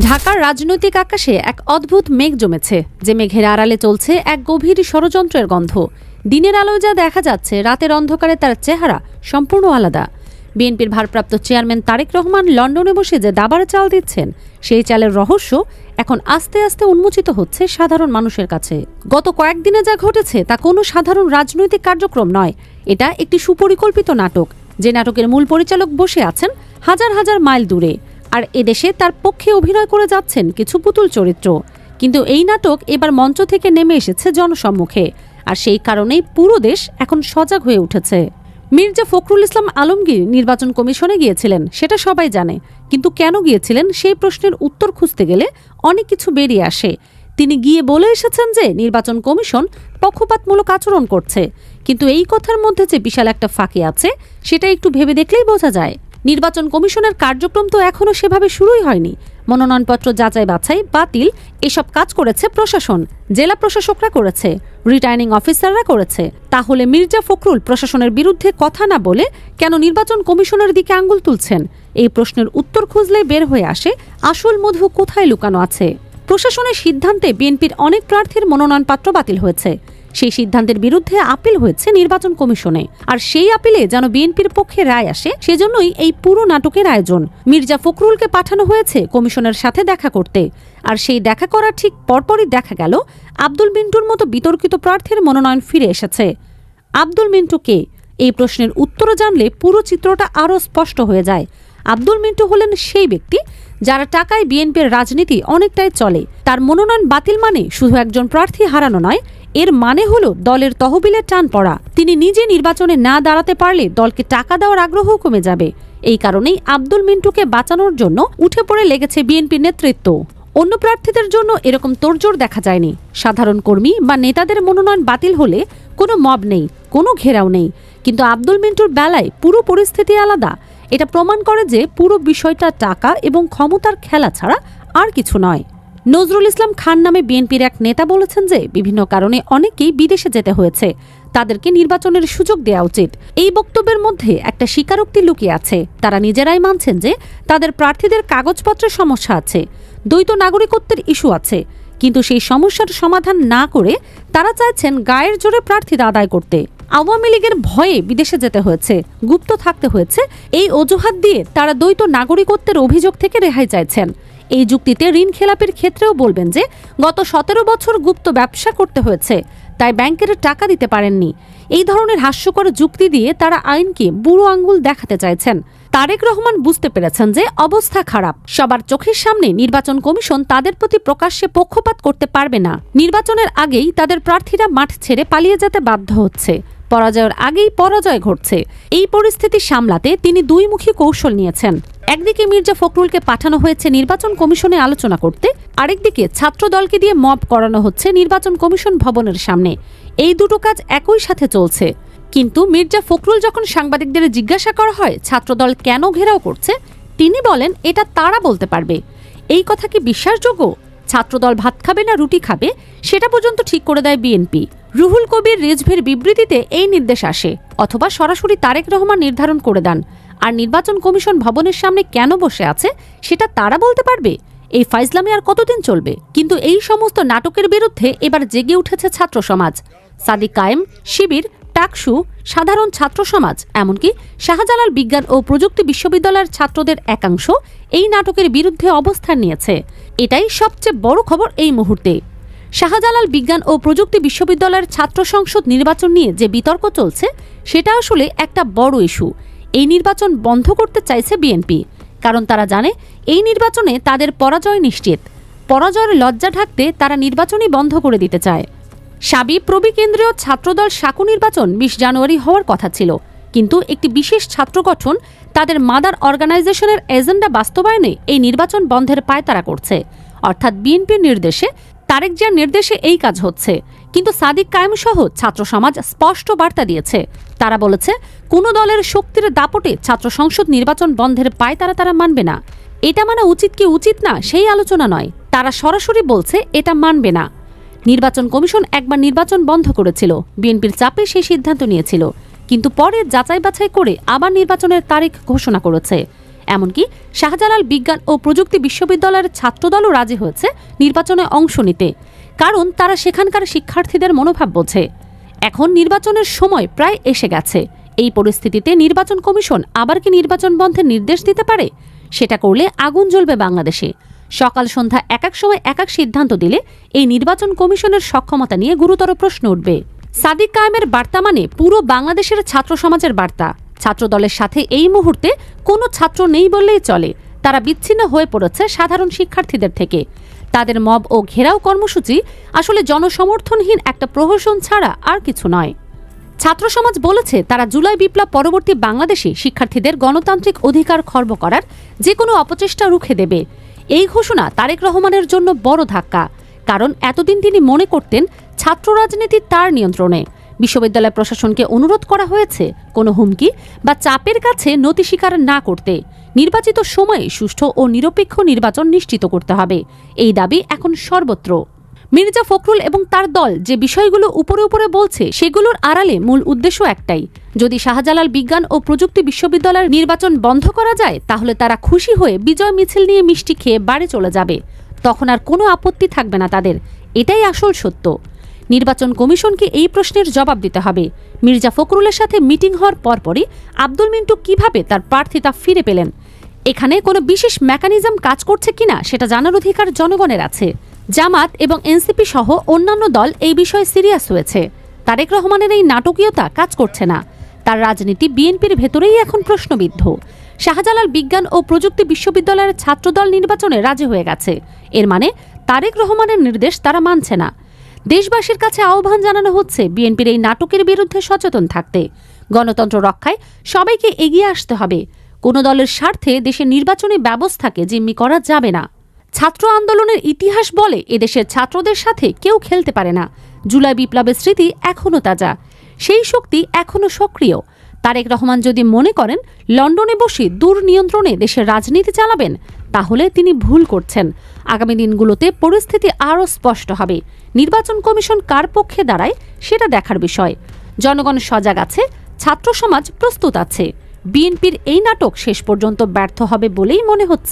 ঢাকার রাজনৈতিক আকাশে এক অদ্ভুত মেঘ জমেছে, যে মেঘের আড়ালে চলছে এক গভীর ষড়যন্ত্রের গন্ধ। দিনের আলোয় যা দেখা যাচ্ছে, রাতের অন্ধকারে তার চেহারা সম্পূর্ণ আলাদা। বিএনপির ভারপ্রাপ্ত চেয়ারম্যান তারেক রহমান লন্ডনে বসে যে দাবার চাল দিচ্ছেন, সেই চালের রহস্য এখন আস্তে আস্তে উন্মোচিত হচ্ছে সাধারণ মানুষের কাছে। গত কয়েকদিনে যা ঘটেছে তা কোনো সাধারণ রাজনৈতিক কার্যক্রম নয়, এটা একটি সুপরিকল্পিত নাটক, যে নাটকের মূল পরিচালক বসে আছেন হাজার হাজার মাইল দূরে, আর এদেশে তার পক্ষে অভিনয় করে যাচ্ছেন কিছু পুতুল চরিত্র। কিন্তু এই নাটক এবার মঞ্চ থেকে নেমে এসেছে জনসম্মুখে, আর সেই কারণেই পুরো দেশ এখন সজাগ হয়ে উঠেছে। মির্জা ফখরুল ইসলাম আলমগীর নির্বাচন কমিশনে গিয়েছিলেন, সেটা সবাই জানে, কিন্তু কেন গিয়েছিলেন সেই প্রশ্নের উত্তর খুঁজতে গেলে অনেক কিছু বেরিয়ে আসে। তিনি গিয়ে বলে এসেছেন যে নির্বাচন কমিশন পক্ষপাতমূলক আচরণ করছে, কিন্তু এই কথার মধ্যে যে বিশাল একটা ফাঁকি আছে, সেটা একটু ভেবে দেখলেই বোঝা যায়। নির্বাচন কমিশনের কার্যক্রম তো এখনো সেভাবে শুরুই হয়নি। মনোনয়নপত্র যাচাই বাছাই, বাতিল, এসব কাজ করেছে প্রশাসন, জেলা প্রশাসকরা করেছে, রিটার্নিং অফিসাররা করেছে। তাহলে মির্জা ফখরুল প্রশাসনের বিরুদ্ধে কথা না বলে কেন নির্বাচন কমিশনের দিকে আঙ্গুল তুলছেন? এই প্রশ্নের উত্তর খুঁজলে বের হয়ে আসে আসল মধু কোথায় লুকানো আছে। প্রশাসনের সিদ্ধান্তে বিএনপির অনেক প্রার্থীর মনোনয়নপত্র বাতিল হয়েছে। সেই সিদ্ধান্তের বিরুদ্ধে আপিল হয়েছে নির্বাচন কমিশনে, আর সেই আপিলে যেন বিএনপির পক্ষে রায় আসে, সেজন্যই এই পুরো নাটকের আয়োজন। মির্জা ফখরুলকে পাঠানো হয়েছে কমিশনের সাথে দেখা করতে, আর সেই দেখা করার ঠিক পরপরই দেখা গেল আব্দুল মিন্টুর মতো বিতর্কিত প্রার্থীর মনোনয়ন ফিরে এসেছে। আব্দুল মিন্টু কে? এই প্রশ্নের উত্তর জানলে পুরো চিত্রটা আরও স্পষ্ট হয়ে যায়। আব্দুল মিন্টু হলেন সেই ব্যক্তি যারা টাকায় বিএনপির রাজনীতি অনেকটাই চলে। তার মনোনয়ন বাতিল মানে শুধু একজন প্রার্থী হারানো নয়, এর মানে হলো দলের তহবিলে টান পড়া। তিনি নিজে নির্বাচনে না দাঁড়াতে পারলে দলকে টাকা দেওয়ার আগ্রহও কমে যাবে। এই কারণেই আব্দুল মিন্টুকে বাঁচানোর জন্য উঠে পড়ে লেগেছে বিএনপির নেতৃত্ব। অন্য প্রার্থীদের জন্য এরকম তোড়জোড় দেখা যায়নি। সাধারণ কর্মী বা নেতাদের মনোনয়ন বাতিল হলে কোনো মব নেই, কোনো ঘেরাও নেই, কিন্তু আব্দুল মিন্টুর বেলায় পুরো পরিস্থিতি আলাদা। এটা প্রমাণ করে যে পুরো বিষয়টা টাকা এবং ক্ষমতার খেলা ছাড়া আর কিছু নয়। নজরুল ইসলাম খান নামে বিএনপির এক নেতা বলেছেন যে বিভিন্ন কারণে অনেকেই বিদেশে যেতে হয়েছে, তাদেরকে নির্বাচনের সুযোগ দেওয়া উচিত। এই বক্তব্যের মধ্যে একটা স্বীকারোক্তি লুকিয়ে আছে। তারা নিজেরাই মানছেন যে তাদের প্রার্থীদের কাগজপত্রের সমস্যা আছে, দ্বৈত নাগরিকত্বের ইস্যু আছে, কিন্তু সেই সমস্যার সমাধান না করে তারা চাইছেন গায়ের জোরে প্রার্থীতা আদায় করতে। আওয়ামী লীগের ভয়ে বিদেশে যেতে হয়েছে, গুপ্ত থাকতে হয়েছে, এই অজুহাত দিয়ে তারা দ্বৈত নাগরিকত্বের অভিযোগ থেকে রেহাই চাইছেন। এই যুক্তিতে ঋণ খেলাপির ক্ষেত্রেও বলবেন যে গত 17 বছর গুপ্ত ব্যবসা করতে হয়েছে, তাই ব্যাংকের টাকা দিতে পারেননি। এই ধরনের হাস্যকর যুক্তি দিয়ে তারা আইনকে বুড়ো আঙ্গুল দেখাতে চাইছেন। তারেক রহমান বুঝতে পেরেছেন যে অবস্থা খারাপ। সবার চোখের সামনে নির্বাচন কমিশন তাদের প্রতি প্রকাশ্যে পক্ষপাত করতে পারবে না। নির্বাচনের আগেই তাদের প্রার্থীরা মাঠ ছেড়ে পালিয়ে যেতে বাধ্য হচ্ছে। পরাজয়ের আগেই পরাজয় ঘটছে। এই পরিস্থিতি সামলাতে তিনি দুইমুখী কৌশল নিয়েছেন। একদিকে মির্জা ফখরুলকে পাঠানো হয়েছে নির্বাচন কমিশনে আলোচনা করতে, আরেকদিকে ছাত্র দলকে দিয়ে মব করানো হচ্ছে নির্বাচন কমিশন ভবনের সামনে। এই দুটো কাজ একই সাথে চলছে। কিন্তু মির্জা ফখরুল যখন সাংবাদিকদের জিজ্ঞাসা করা হয় ছাত্রদল কেন ঘেরাও করছে, তিনি বলেন এটা তারা বলতে পারবে। এই কথা কি বিশ্বাসযোগ্য? ছাত্রদল ভাত খাবে না রুটি খাবে, সেটা পর্যন্ত ঠিক করে দেয় বিএনপি। রুহুল কবির রিজভির বিবৃতিতে এই নির্দেশ আসে, অথবা সরাসরি তারেক রহমান নির্ধারণ করে দেন। আর নির্বাচন কমিশন ভবনের সামনে কেন বসে আছে সেটা তারা বলতে পারবে। এই ফাইজলামি আর কতদিন চলবে? কিন্তু এই সমস্ত নাটকের বিরুদ্ধে এবার জেগে উঠেছে ছাত্র সমাজ। সাদিক কায়েম, শিবির, টাকসু, সাধারণ ছাত্র সমাজ, এমনকি শাহজালাল বিজ্ঞান ও প্রযুক্তি বিশ্ববিদ্যালয়ের ছাত্রদের একাংশ এই নাটকের বিরুদ্ধে অবস্থান নিয়েছে। এটাই সবচেয়ে বড় খবর এই মুহূর্তে। শাহজালাল বিজ্ঞান ও প্রযুক্তি বিশ্ববিদ্যালয়ের ছাত্র সংসদ নির্বাচন নিয়ে যে বিতর্ক চলছে, সেটা আসলে একটা বড় ইস্যু। এই নির্বাচন বন্ধ করতে চাইছে বিএনপি, কারণ তারা জানে এই নির্বাচনে তাদের পরাজয় নিশ্চিত। পরাজয়ের লজ্জা ঢাকতে তারা নির্বাচনই বন্ধ করে দিতে চায়। শাবিপ্রবি কেন্দ্রীয় ছাত্রদল শাকু নির্বাচন 20 জানুয়ারি হওয়ার কথা ছিল, কিন্তু একটি বিশেষ ছাত্র গঠন তাদের মাদার অর্গানাইজেশনের এজেন্ডা বাস্তবায়নে এই নির্বাচন বন্ধের পায়তারা করছে। অর্থাৎ বিএনপির নির্দেশে, তারেক জিয়ার নির্দেশে এই কাজ হচ্ছে। কিন্তু সাদিক কায়েম সহ ছাত্র সমাজ স্পষ্ট বার্তা দিয়েছে। তারা বলেছে কোনো দলের শক্তির দাপটে ছাত্র সংসদ নির্বাচন বন্ধের পায়তারা তারা মানবে না। এটা মানা উচিত কি উচিত না সেই আলোচনা নয়, তারা সরাসরি বলছে এটা মানবে না। নির্বাচন কমিশন একবার নির্বাচন বন্ধ করেছিল, বিএনপির চাপে সেই সিদ্ধান্ত নিয়েছিল, কিন্তু পরে যাচাই বাছাই করে আবার নির্বাচনের তারিখ ঘোষণা করেছে। এমনকি শাহজালাল বিজ্ঞান ও প্রযুক্তি বিশ্ববিদ্যালয়ের ছাত্রদলও রাজি হয়েছে নির্বাচনে অংশ নিতে, কারণ তারা সেখানকার শিক্ষার্থীদের মনোভাব বোঝে। এখন নির্বাচনের সময় প্রায় এসে গেছে। এই পরিস্থিতিতে নির্বাচন কমিশন আবার কি নির্বাচন বন্ধের নির্দেশ দিতে পারে? সেটা করলে আগুন জ্বলবে বাংলাদেশে। সকাল সন্ধ্যা এক এক সময় এক এক সিদ্ধান্ত দিলে এই নির্বাচন কমিশনের সক্ষমতা নিয়ে গুরুতর প্রশ্ন উঠবে। সাদিক কায়েমের বার্তা মানে পুরো বাংলাদেশের ছাত্র সমাজের বার্তা। ছাত্রদলের সাথে এই মুহূর্তে কোনো ছাত্র নেই বললেই চলে। তারা বিচ্ছিন্ন হয়ে পড়েছে সাধারণ শিক্ষার্থীদের থেকে। তাদের মব ও ঘেরাও কর্মসূচি আসলে জনসমর্থনহীন একটা প্রহসন ছাড়া আর কিছু নয়। ছাত্র সমাজ বলেছে তারা জুলাই বিপ্লব পরবর্তী বাংলাদেশে শিক্ষার্থীদের গণতান্ত্রিক অধিকার খর্ব করার যে কোনো অপচেষ্টা রুখে দেবে। এই ঘোষণা তারেক রহমানের জন্য বড় ধাক্কা, কারণ এতদিন তিনি মনে করতেন ছাত্র রাজনীতি তার নিয়ন্ত্রণে। বিশ্ববিদ্যালয় প্রশাসনকে অনুরোধ করা হয়েছে কোনো হুমকি বা চাপের কাছে নতি স্বীকার না করতে। নির্বাচিত সময়ে সুষ্ঠু ও নিরপেক্ষ নির্বাচন নিশ্চিত করতে হবে, এই দাবি এখন সর্বত্র। মির্জা ফখরুল এবং তার দল যে বিষয়গুলো উপরে উপরে বলছে সেগুলোর আড়ালে মূল উদ্দেশ্য একটাই। যদি শাহজালাল বিজ্ঞান ও প্রযুক্তি বিশ্ববিদ্যালয়ের নির্বাচন বন্ধ করা যায় তাহলে তারা খুশি হয়ে বিজয় মিছিল নিয়ে মিষ্টি খেয়ে বাড়ি চলে যাবে। তখন আর কোনো আপত্তি থাকবে না তাদের। এটাই আসল সত্য। নির্বাচন কমিশনকে এই প্রশ্নের জবাব দিতে হবে। মির্জা ফখরুলের সাথে মিটিং হওয়ার পরপরই আব্দুল মিন্টু কিভাবে তার প্রার্থিতা ফিরে পেলেন? এখানে কোনো বিশেষ মেকানিজম কাজ করছে কিনা সেটা জানার অধিকার জনগণের আছে। জামাত এবং এনসিপি সহ অন্যান্য দল এই বিষয়ে সিরিয়াস হয়েছে। তারেক রহমানের এই নাটকীয়তা কাজ করছে না। তার রাজনীতি বিএনপির ভেতরেই এখন প্রশ্নবিদ্ধ। শাহজালাল বিজ্ঞান ও প্রযুক্তি বিশ্ববিদ্যালয়ের ছাত্রদল নির্বাচনে রাজি হয়ে গেছে। এর মানে তারেক রহমানের নির্দেশ তারা মানছে না। দেশবাসীর কাছে আহ্বান জানানো হচ্ছে বিএনপির এই নাটকের বিরুদ্ধে সচেতন থাকতে। গণতন্ত্র রক্ষায় সবাইকে এগিয়ে আসতে হবে। কোনো দলের স্বার্থে দেশের নির্বাচনী ব্যবস্থাকে জিম্মি করা যাবে না। ছাত্র আন্দোলনের ইতিহাস বলে এদেশের ছাত্রদের সাথে কেউ খেলতে পারে না। জুলাই বিপ্লবের স্মৃতি এখনও তাজা, সেই শক্তি এখনও সক্রিয়। তারেক রহমান যদি মনে করেন লন্ডনে বসে দুর্নিয়ন্ত্রণে দেশের রাজনীতি চালাবেন, তাহলে তিনি ভুল করছেন। আগামী দিনগুলোতে পরিস্থিতি আরও স্পষ্ট হবে। নির্বাচন কমিশন কার পক্ষে দাঁড়ায় সেটা দেখার বিষয়। জনগণ সজাগ আছে, ছাত্র সমাজ প্রস্তুত আছে। বিএনপির এই নাটক শেষ পর্যন্ত ব্যর্থ হবে বলেই মনে হচ্ছে।